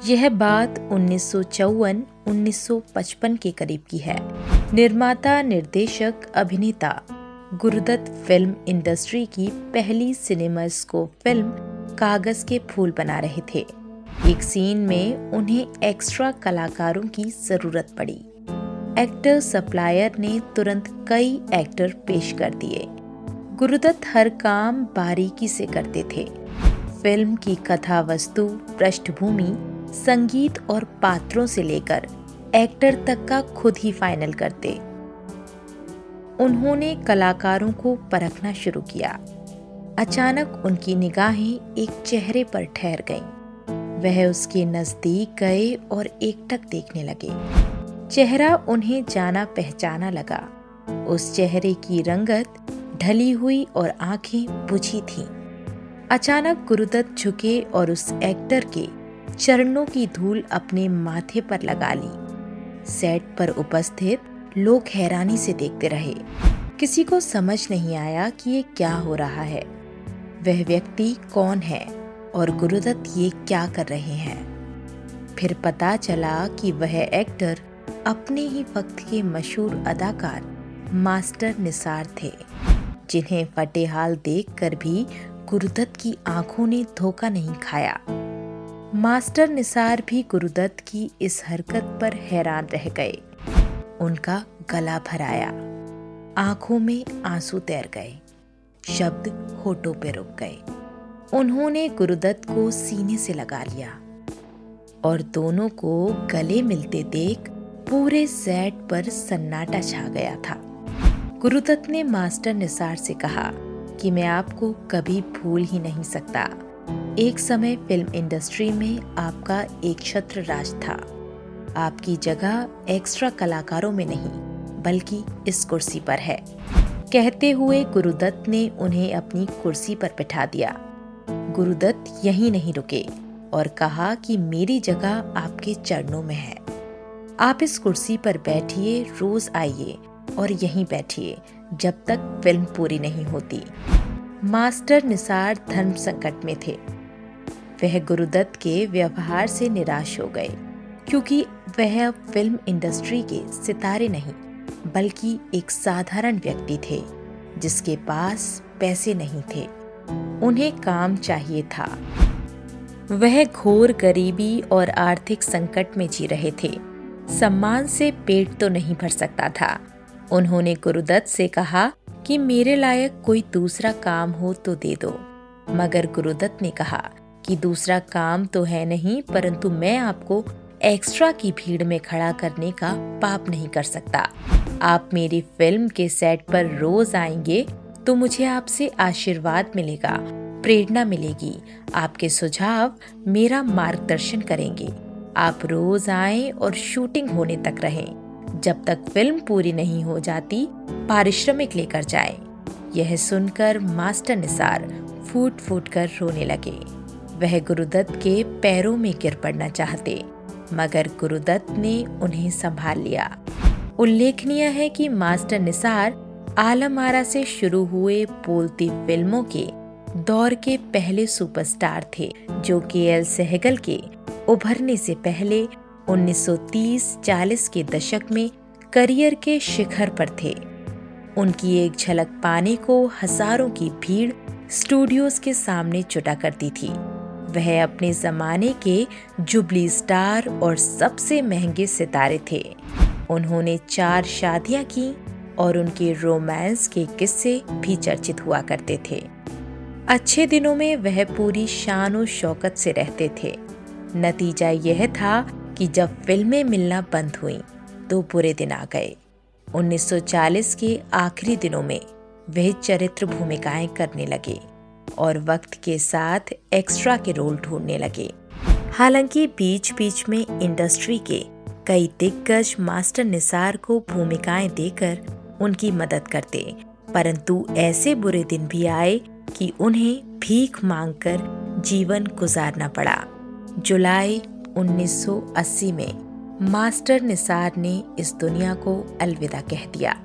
यह बात 1954-1955 के करीब की है। निर्माता, निर्देशक, अभिनेता गुरुदत्त फिल्म इंडस्ट्री की पहली सिनेमास्कोप फिल्म कागज के फूल बना रहे थे। एक सीन में उन्हें एक्स्ट्रा कलाकारों की जरूरत पड़ी। एक्टर सप्लायर ने तुरंत कई एक्टर पेश कर दिए। गुरुदत्त हर काम बारीकी से करते थे। फिल्म की कथा वस्तु, पृष्ठभूमि, संगीत और पात्रों से लेकर एक्टर तक का खुद ही फाइनल करते। उन्होंने कलाकारों को परखना शुरू किया। अचानक उनकी निगाहें एक चेहरे पर ठहर गईं। वह उसके नजदीक गए और एकटक देखने लगे। चेहरा उन्हें जाना पहचाना लगा। उस चेहरे की रंगत ढली हुई और आंखें बुझी थीं। अचानक गुरुदत्त झुके और उस एक्टर के चरणों की धूल अपने माथे पर लगा ली। सेट पर उपस्थित लोग हैरानी से देखते रहे। किसी को समझ नहीं आया कि ये क्या हो रहा है, वह व्यक्ति कौन है और गुरुदत्त ये क्या कर रहे हैं। फिर पता चला कि वह एक्टर अपने ही वक्त के मशहूर अदाकार मास्टर निसार थे, जिन्हें फटे हाल देखकर भी गुरुदत्त की आंखों ने धोखा नहीं खाया। मास्टर निसार भी गुरुदत्त की इस हरकत पर हैरान रह गए। उनका गला भर आया, आंखों में आंसू तैर गए, शब्द होठों पे रुक गए। उन्होंने गुरुदत्त को सीने से लगा लिया और दोनों को गले मिलते देख पूरे सेट पर सन्नाटा छा गया था। गुरुदत्त ने मास्टर निसार से कहा कि मैं आपको कभी भूल ही नहीं सकता। एक समय फिल्म इंडस्ट्री में आपका एक छत्र राज था। आपकी जगह एक्स्ट्रा कलाकारों में नहीं बल्कि इस कुर्सी पर है। कहते हुए गुरुदत्त ने उन्हें अपनी कुर्सी पर बिठा दिया। गुरुदत्त यहीं नहीं रुके और कहा कि मेरी जगह आपके चरणों में है। आप इस कुर्सी पर बैठिए, रोज आइए और यहीं बैठिए जब तक फिल्म पूरी नहीं होती। मास्टर निसार धर्म संकट में थे। वह गुरुदत्त के व्यवहार से निराश हो गए, क्योंकि वह अब फिल्म इंडस्ट्री के सितारे नहीं बल्कि एक साधारण व्यक्ति थे, जिसके पास पैसे नहीं थे। उन्हें काम चाहिए था। वह घोर गरीबी और आर्थिक संकट में जी रहे थे। सम्मान से पेट तो नहीं भर सकता था। उन्होंने गुरुदत्त से कहा कि मेरे लायक कोई दूसरा काम हो तो दे दो। मगर गुरुदत्त ने कहा कि दूसरा काम तो है नहीं, परंतु मैं आपको एक्स्ट्रा की भीड़ में खड़ा करने का पाप नहीं कर सकता। आप मेरी फिल्म के सेट पर रोज आएंगे तो मुझे आपसे आशीर्वाद मिलेगा, प्रेरणा मिलेगी। आपके सुझाव मेरा मार्गदर्शन करेंगे। आप रोज आएं और शूटिंग होने तक रहें। जब तक फिल्म पूरी नहीं हो जाती पारिश्रमिक लेकर जाएं। यह सुनकर मास्टर निसार फूट फूट कर रोने लगे। वह गुरुदत्त के पैरों में गिर पड़ना चाहते, मगर गुरुदत्त ने उन्हें संभाल लिया। उल्लेखनीय है कि मास्टर निसार आलम आरा से शुरू हुए बोलती फिल्मों के दौर के पहले सुपरस्टार थे, जो के.एल. सहगल के उभरने से पहले 1930-40 के दशक में करियर के शिखर पर थे। उनकी एक झलक पाने को हजारों की भीड़ स्टूडियोज के सामने जुटा करती थी। वह अपने जमाने के जुबली स्टार और सबसे महंगे सितारे थे। उन्होंने 4 शादियां की और उनके रोमांस के किस्से भी चर्चित हुआ करते थे। अच्छे दिनों में वह पूरी शान और शौकत से रहते थे। नतीजा यह था कि जब फिल्में मिलना बंद हुईं, तो बुरे दिन आ गए। 1940 के आखिरी दिनों में वह चरित्र भूमिकाएं करने लगे और वक्त के साथ एक्स्ट्रा के रोल ढूंढने लगे। हालांकि बीच बीच में इंडस्ट्री के कई दिग्गज मास्टर निसार को भूमिकाएं देकर उनकी मदद करते, परंतु ऐसे बुरे दिन भी आए कि उन्हें भीख मांगकर जीवन गुजारना पड़ा। जुलाई 1980 में मास्टर निसार ने इस दुनिया को अलविदा कह दिया।